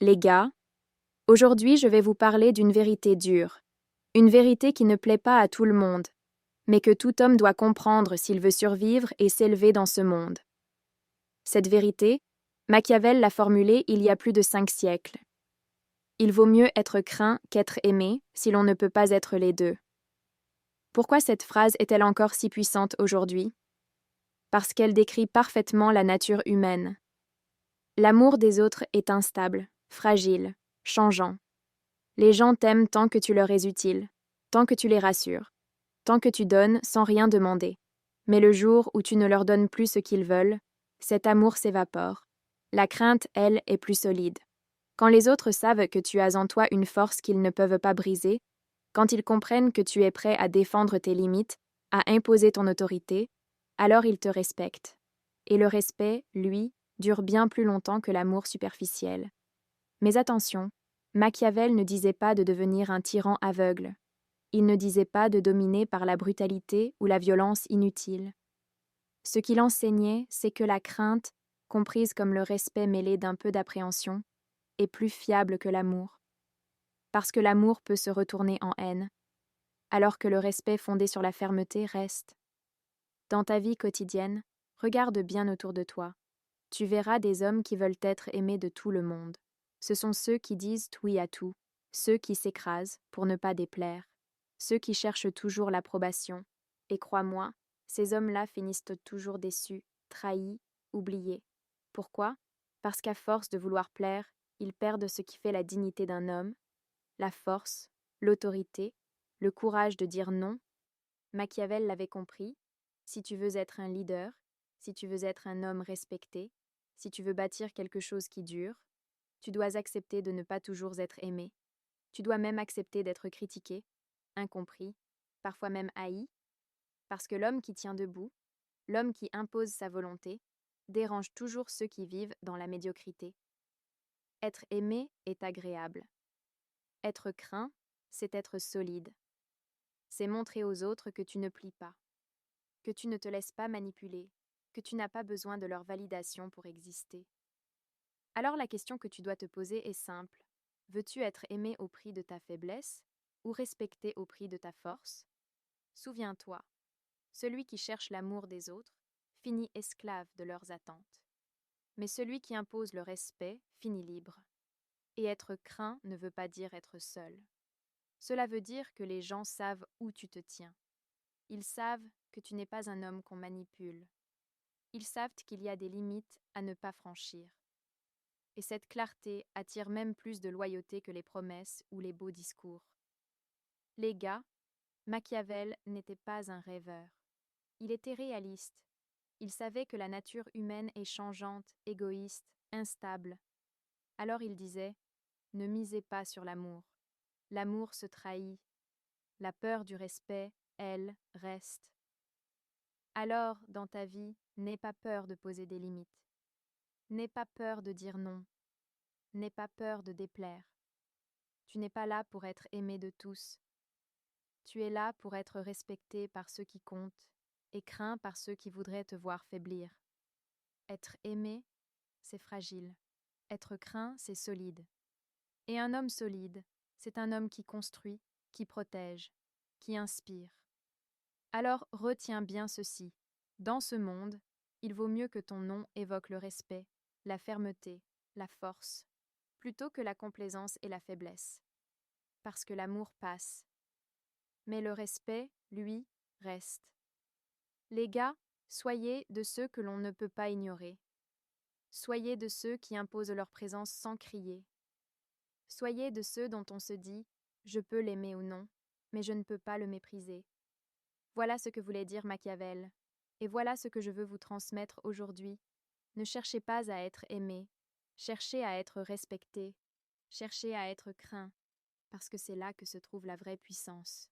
Les gars, aujourd'hui je vais vous parler d'une vérité dure, une vérité qui ne plaît pas à tout le monde, mais que tout homme doit comprendre s'il veut survivre et s'élever dans ce monde. Cette vérité, Machiavel l'a formulée il y a plus de 5 siècles. Il vaut mieux être craint qu'être aimé si l'on ne peut pas être les deux. Pourquoi cette phrase est-elle encore si puissante aujourd'hui? Parce qu'elle décrit parfaitement la nature humaine. L'amour des autres est instable, fragile, changeant. Les gens t'aiment tant que tu leur es utile, tant que tu les rassures, tant que tu donnes sans rien demander. Mais le jour où tu ne leur donnes plus ce qu'ils veulent, cet amour s'évapore. La crainte, elle, est plus solide. Quand les autres savent que tu as en toi une force qu'ils ne peuvent pas briser, quand ils comprennent que tu es prêt à défendre tes limites, à imposer ton autorité, alors ils te respectent. Et le respect, lui, dure bien plus longtemps que l'amour superficiel. Mais attention, Machiavel ne disait pas de devenir un tyran aveugle. Il ne disait pas de dominer par la brutalité ou la violence inutile. Ce qu'il enseignait, c'est que la crainte, comprise comme le respect mêlé d'un peu d'appréhension, est plus fiable que l'amour. Parce que l'amour peut se retourner en haine, alors que le respect fondé sur la fermeté reste. Dans ta vie quotidienne, regarde bien autour de toi. Tu verras des hommes qui veulent être aimés de tout le monde. Ce sont ceux qui disent oui à tout, ceux qui s'écrasent pour ne pas déplaire, ceux qui cherchent toujours l'approbation. Et crois-moi, ces hommes-là finissent toujours déçus, trahis, oubliés. Pourquoi? Parce qu'à force de vouloir plaire, ils perdent ce qui fait la dignité d'un homme, la force, l'autorité, le courage de dire non. Machiavel l'avait compris. Si tu veux être un leader, si tu veux être un homme respecté, si tu veux bâtir quelque chose qui dure, tu dois accepter de ne pas toujours être aimé. Tu dois même accepter d'être critiqué, incompris, parfois même haï, parce que l'homme qui tient debout, l'homme qui impose sa volonté, dérange toujours ceux qui vivent dans la médiocrité. Être aimé est agréable. Être craint, c'est être solide. C'est montrer aux autres que tu ne plies pas, que tu ne te laisses pas manipuler, que tu n'as pas besoin de leur validation pour exister. Alors la question que tu dois te poser est simple. Veux-tu être aimé au prix de ta faiblesse ou respecté au prix de ta force? Souviens-toi, celui qui cherche l'amour des autres finit esclave de leurs attentes. Mais celui qui impose le respect finit libre. Et être craint ne veut pas dire être seul. Cela veut dire que les gens savent où tu te tiens. Ils savent que tu n'es pas un homme qu'on manipule. Ils savent qu'il y a des limites à ne pas franchir. Et cette clarté attire même plus de loyauté que les promesses ou les beaux discours. Les gars, Machiavel n'était pas un rêveur. Il était réaliste. Il savait que la nature humaine est changeante, égoïste, instable. Alors il disait, ne misez pas sur l'amour. L'amour se trahit. La peur du respect, elle, reste. Alors, dans ta vie, n'aie pas peur de poser des limites. N'aie pas peur de dire non. N'aie pas peur de déplaire. Tu n'es pas là pour être aimé de tous. Tu es là pour être respecté par ceux qui comptent et craint par ceux qui voudraient te voir faiblir. Être aimé, c'est fragile. Être craint, c'est solide. Et un homme solide, c'est un homme qui construit, qui protège, qui inspire. Alors retiens bien ceci. Dans ce monde, il vaut mieux que ton nom évoque le respect, la fermeté, la force, plutôt que la complaisance et la faiblesse. Parce que l'amour passe. Mais le respect, lui, reste. Les gars, soyez de ceux que l'on ne peut pas ignorer. Soyez de ceux qui imposent leur présence sans crier. Soyez de ceux dont on se dit « je peux l'aimer ou non, mais je ne peux pas le mépriser ». Voilà ce que voulait dire Machiavel. Et voilà ce que je veux vous transmettre aujourd'hui. Ne cherchez pas à être aimé. Cherchez à être respecté. Cherchez à être craint, parce que c'est là que se trouve la vraie puissance.